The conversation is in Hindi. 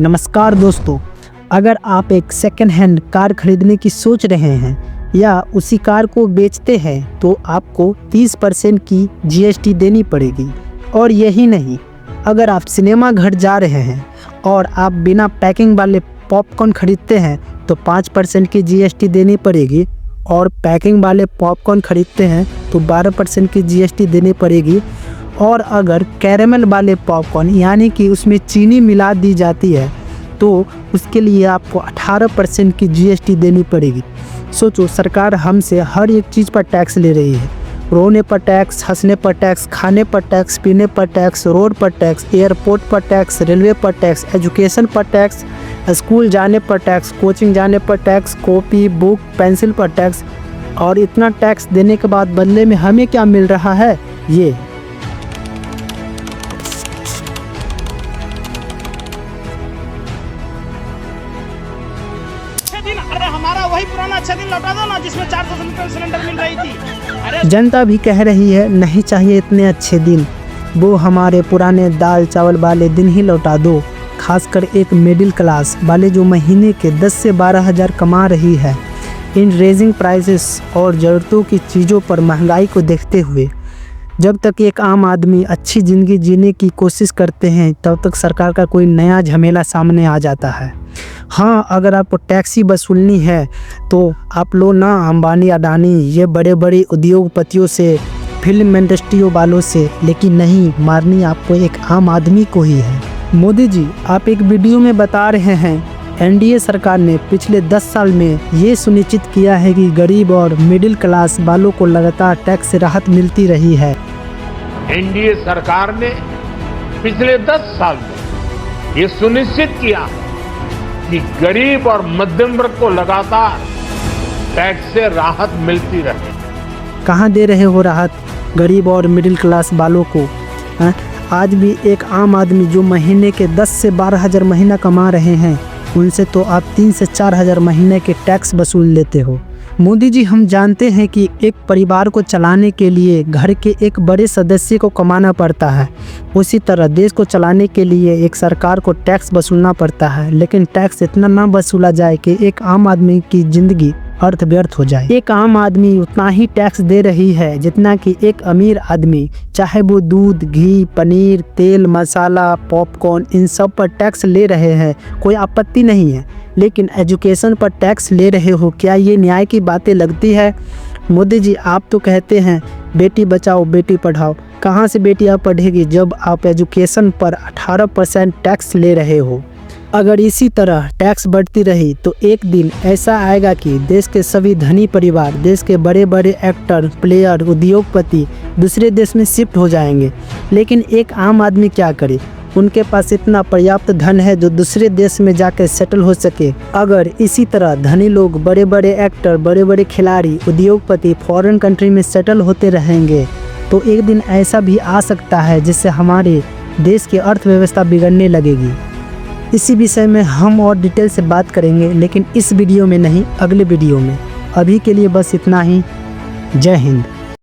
नमस्कार दोस्तों, अगर आप एक सेकंड हैंड कार खरीदने की सोच रहे हैं या उसी कार को बेचते हैं तो आपको 30% की जीएसटी देनी पड़ेगी। और यही नहीं, अगर आप सिनेमा घर जा रहे हैं और आप बिना पैकिंग वाले पॉपकॉर्न खरीदते हैं तो 5% की जीएसटी देनी पड़ेगी, और पैकिंग वाले पॉपकॉर्न खरीदते हैं तो 12% की जीएसटी देनी पड़ेगी। और अगर कैरेमल वाले पॉपकॉर्न यानी कि उसमें चीनी मिला दी जाती है तो उसके लिए आपको 18% की जीएसटी देनी पड़ेगी। सोचो, सरकार हमसे हर एक चीज़ पर टैक्स ले रही है। रोने पर टैक्स, हंसने पर टैक्स, खाने पर टैक्स, पीने पर टैक्स, रोड पर टैक्स, एयरपोर्ट पर टैक्स, रेलवे पर टैक्स, एजुकेशन पर टैक्स, स्कूल जाने पर टैक्स, कोचिंग जाने पर टैक्स, कॉपी, बुक, पेंसिल पर टैक्स। और इतना टैक्स देने के बाद बदले में हमें क्या मिल रहा है? ये अरे हमारा वही पुराना 6 दिन लौटा दो ना, जिसमें 400 रुपये सिलेंडर मिल रही थी। अरे जनता भी कह रही है नहीं चाहिए इतने अच्छे दिन, वो हमारे पुराने दाल चावल वाले दिन ही लौटा दो। खासकर एक मिडिल क्लास वाले जो महीने के 10 से 12 हज़ार कमा रही है। इन रेजिंग प्राइसेस और ज़रूरतों की चीज़ों पर महंगाई को देखते हुए जब तक एक आम आदमी अच्छी ज़िंदगी जीने की कोशिश करते हैं तब तक सरकार का कोई नया झमेला सामने आ जाता है। हाँ, अगर आपको टैक्स ही वसूलनी है तो आप लो ना अंबानी अडानी ये बड़े बड़े उद्योगपतियों से, फिल्म इंडस्ट्री वालों से, लेकिन नहीं, मारनी आपको एक आम आदमी को ही है। मोदी जी, आप एक वीडियो में बता रहे हैं एनडीए सरकार ने पिछले 10 साल में ये सुनिश्चित किया है कि गरीब और मिडिल क्लास वालों को लगातार टैक्स से राहत मिलती रही है। एनडीए सरकार ने पिछले 10 साल में ये सुनिश्चित किया कि गरीब और मध्यम वर्ग को लगातार टैक्स से राहत मिलती रहे। कहाँ दे रहे हो राहत गरीब और मिडिल क्लास वालों को? आज भी एक आम आदमी जो महीने के 10 से 12 हज़ार महीना कमा रहे हैं उनसे तो आप 3 से 4 हज़ार महीने के टैक्स वसूल लेते हो। मोदी जी, हम जानते हैं कि एक परिवार को चलाने के लिए घर के एक बड़े सदस्य को कमाना पड़ता है, उसी तरह देश को चलाने के लिए एक सरकार को टैक्स वसूलना पड़ता है। लेकिन टैक्स इतना ना वसूला जाए कि एक आम आदमी की ज़िंदगी अर्थ व्यर्थ हो जाए। एक आम आदमी उतना ही टैक्स दे रही है जितना कि एक अमीर आदमी, चाहे वो दूध, घी, पनीर, तेल, मसाला, पॉपकॉर्न, इन सब पर टैक्स ले रहे हैं, कोई आपत्ति नहीं है। लेकिन एजुकेशन पर टैक्स ले रहे हो, क्या ये न्याय की बातें लगती है? मोदी जी, आप तो कहते हैं बेटी बचाओ बेटी पढ़ाओ, कहाँ से बेटियाँ पढ़ेगी जब आप एजुकेशन पर 18% टैक्स ले रहे हो? अगर इसी तरह टैक्स बढ़ती रही तो एक दिन ऐसा आएगा कि देश के सभी धनी परिवार, देश के बड़े बड़े एक्टर, प्लेयर, उद्योगपति दूसरे देश में शिफ्ट हो जाएंगे। लेकिन एक आम आदमी क्या करे? उनके पास इतना पर्याप्त धन है जो दूसरे देश में जाकर सेटल हो सके। अगर इसी तरह धनी लोग, बड़े बड़े एक्टर, बड़े बड़े खिलाड़ी, उद्योगपति फॉरेन कंट्री में सेटल होते रहेंगे तो एक दिन ऐसा भी आ सकता है जिससे हमारे देश की अर्थव्यवस्था बिगड़ने लगेगी। इसी विषय में हम और डिटेल से बात करेंगे, लेकिन इस वीडियो में नहीं, अगले वीडियो में। अभी के लिए बस इतना ही। जय हिंद।